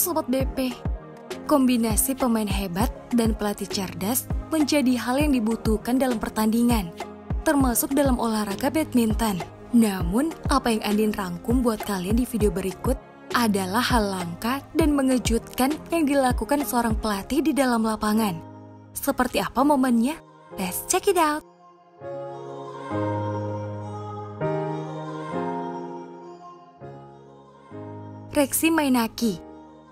Sobat BP, kombinasi pemain hebat dan pelatih cerdas menjadi hal yang dibutuhkan dalam pertandingan, termasuk dalam olahraga badminton. Namun, apa yang Andin rangkum buat kalian di video berikut adalah hal langka dan mengejutkan yang dilakukan seorang pelatih di dalam lapangan. Seperti apa momennya? Let's check it out! Reksi Mainaki,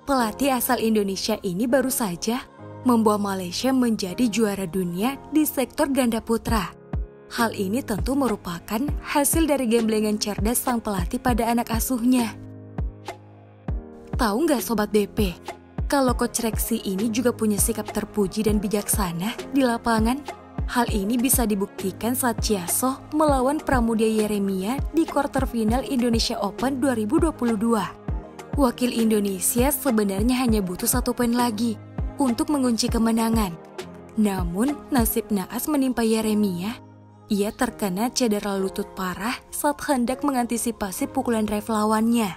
pelatih asal Indonesia ini baru saja membawa Malaysia menjadi juara dunia di sektor ganda putra. Hal ini tentu merupakan hasil dari gamblengan cerdas sang pelatih pada anak asuhnya. Tahu nggak Sobat BP, kalau Coach Reksi ini juga punya sikap terpuji dan bijaksana di lapangan? Hal ini bisa dibuktikan saat Chiasso melawan Pramudia Yeremia di quarter final Indonesia Open 2022. Wakil Indonesia sebenarnya hanya butuh 1 poin lagi untuk mengunci kemenangan. Namun, nasib naas menimpa Yeremia. Ia terkena cedera lutut parah saat hendak mengantisipasi pukulan drive lawannya.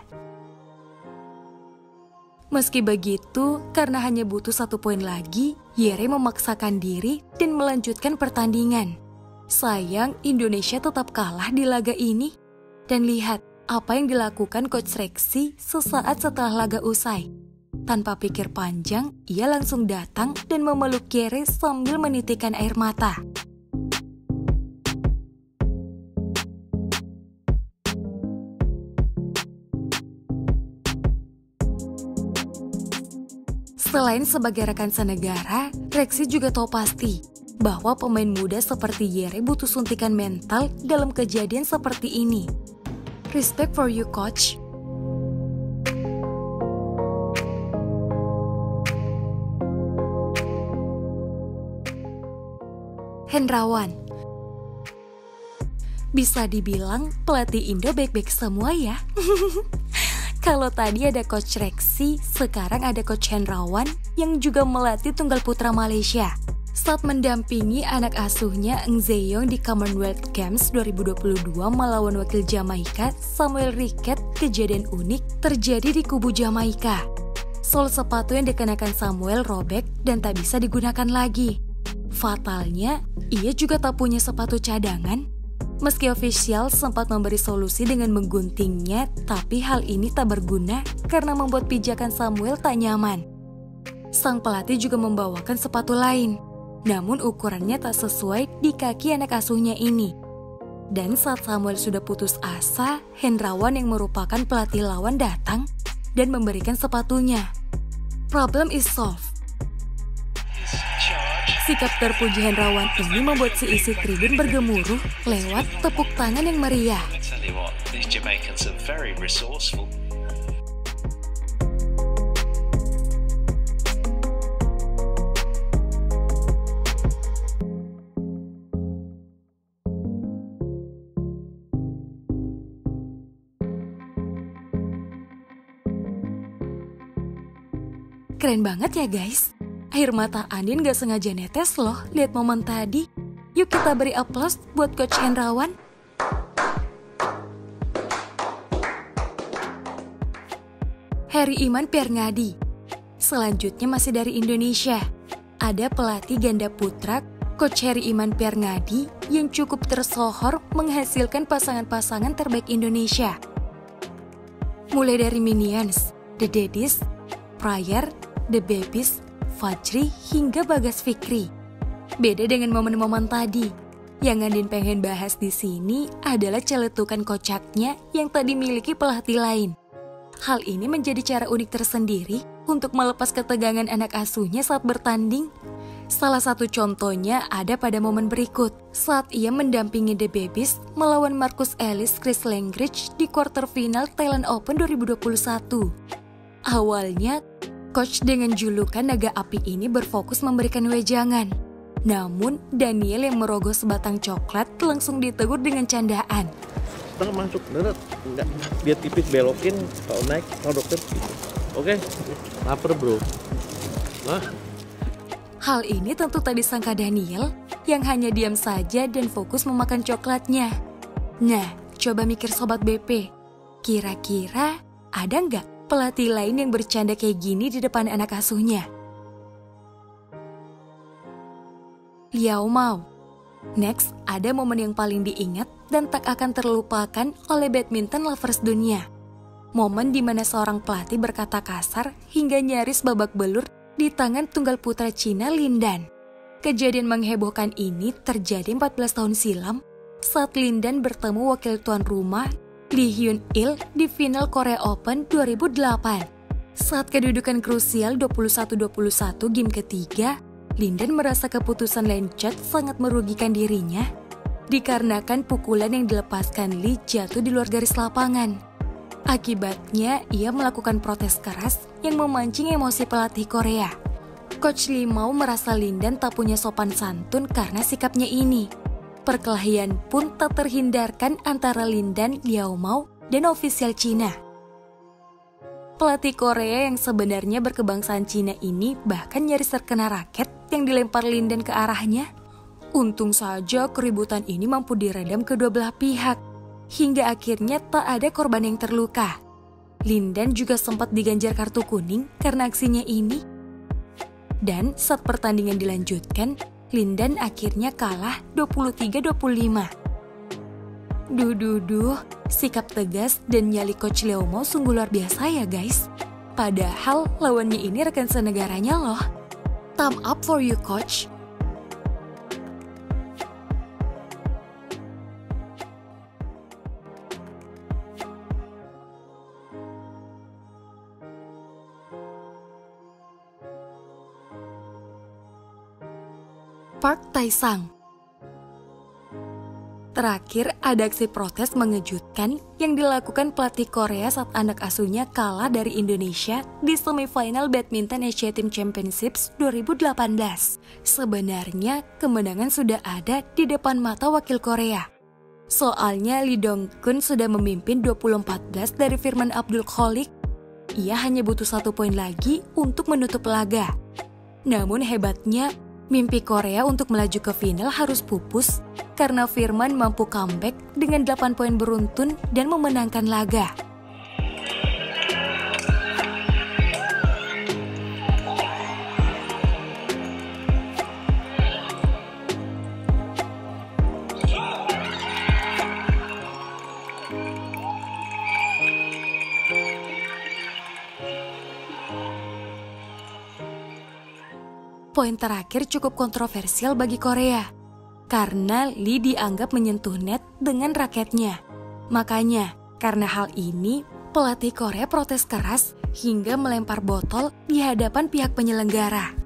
Meski begitu, karena hanya butuh 1 poin lagi, Yere memaksakan diri dan melanjutkan pertandingan. Sayang, Indonesia tetap kalah di laga ini. Dan lihat apa yang dilakukan Coach Reksi sesaat setelah laga usai. Tanpa pikir panjang, ia langsung datang dan memeluk Yere sambil menitikkan air mata. Selain sebagai rekan senegara, Reksi juga tahu pasti bahwa pemain muda seperti Yere butuh suntikan mental dalam kejadian seperti ini. Respect for you, Coach. Hendrawan, bisa dibilang pelatih Indo baik-baik semua ya. Kalau tadi ada Coach Reksi, sekarang ada Coach Hendrawan yang juga melatih tunggal putra Malaysia. Saat mendampingi anak asuhnya Ng Zeyong di Commonwealth Games 2022 melawan wakil Jamaika Samuel Rickett, kejadian unik terjadi di kubu Jamaika. Sol sepatu yang dikenakan Samuel robek dan tak bisa digunakan lagi. Fatalnya, ia juga tak punya sepatu cadangan. Meski ofisial sempat memberi solusi dengan mengguntingnya, tapi hal ini tak berguna karena membuat pijakan Samuel tak nyaman. Sang pelatih juga membawakan sepatu lain, namun ukurannya tak sesuai di kaki anak asuhnya ini. Dan saat Samuel sudah putus asa, Hendrawan yang merupakan pelatih lawan datang dan memberikan sepatunya. Problem is solved. Sikap terpuji Hendrawan ini membuat si isi tribun bergemuruh lewat tepuk tangan yang meriah. Keren banget ya guys. Air mata Andin gak sengaja netes loh lihat momen tadi. Yuk kita beri aplaus buat Coach Hendrawan. Heri Iman Pierngadi. Selanjutnya masih dari Indonesia. Ada pelatih ganda putra Coach Heri Iman Pierngadi yang cukup tersohor menghasilkan pasangan-pasangan terbaik Indonesia. Mulai dari Minions, The Daddies, Pryor, The Babies, Fajri, hingga Bagas Fikri. Beda dengan momen-momen tadi. Yang Andin pengen bahas di sini adalah celetukan kocaknya yang tak dimiliki pelatih lain. Hal ini menjadi cara unik tersendiri untuk melepas ketegangan anak asuhnya saat bertanding. Salah satu contohnya ada pada momen berikut, saat ia mendampingi The Babies melawan Marcus Ellis Chris Langridge di quarter final Thailand Open 2021. Awalnya, coach dengan julukan naga api ini berfokus memberikan wejangan. Namun, Daniel yang merogoh sebatang coklat langsung ditegur dengan candaan. Ntar masuk, enggak, dia tipis belokin, kalau naik, kalau dokter. Oke, lapar bro. Hah? Hal ini tentu tak disangka Daniel, yang hanya diam saja dan fokus memakan coklatnya. Nah, coba mikir Sobat BP, kira-kira ada nggak pelatih lain yang bercanda kayak gini di depan anak asuhnya. Liao Mao. Next, ada momen yang paling diingat dan tak akan terlupakan oleh badminton lovers dunia. Momen di mana seorang pelatih berkata kasar hingga nyaris babak belur di tangan tunggal putra Cina Lin Dan. Kejadian menghebohkan ini terjadi 14 tahun silam saat Lin Dan bertemu wakil tuan rumah Lee Hyun Il di final Korea Open 2008. Saat kedudukan krusial 21-21 game ketiga, Lin Dan merasa keputusan Lencet sangat merugikan dirinya dikarenakan pukulan yang dilepaskan Lee jatuh di luar garis lapangan. Akibatnya, ia melakukan protes keras yang memancing emosi pelatih Korea. Coach Lee Mao merasa Lin Dan tak punya sopan santun karena sikapnya ini. Perkelahian pun tak terhindarkan antara Lin Dan, Liao Mao, dan ofisial Cina. Pelatih Korea yang sebenarnya berkebangsaan Cina ini bahkan nyaris terkena raket yang dilempar Lin Dan ke arahnya. Untung saja keributan ini mampu diredam kedua belah pihak, hingga akhirnya tak ada korban yang terluka. Lin Dan juga sempat diganjar kartu kuning karena aksinya ini. Dan saat pertandingan dilanjutkan, Lin Dan akhirnya kalah 23-25. Duh, sikap tegas dan nyali Coach Liao Mao sungguh luar biasa ya guys. Padahal lawannya ini rekan senegaranya loh. Thumb up for you, Coach. Park Tae-sang. Terakhir, ada aksi protes mengejutkan yang dilakukan pelatih Korea saat anak asuhnya kalah dari Indonesia di semifinal Badminton Asia Team Championships 2018. Sebenarnya, kemenangan sudah ada di depan mata wakil Korea. Soalnya Lee Dong-kun sudah memimpin 20-14 dari Firman Abdul Khaliq. Ia hanya butuh 1 poin lagi untuk menutup laga. Namun hebatnya, mimpi Korea untuk melaju ke final harus pupus karena Firman mampu comeback dengan 8 poin beruntun dan memenangkan laga. Poin terakhir cukup kontroversial bagi Korea, karena Lee dianggap menyentuh net dengan raketnya. Makanya, karena hal ini, pelatih Korea protes keras hingga melempar botol di hadapan pihak penyelenggara.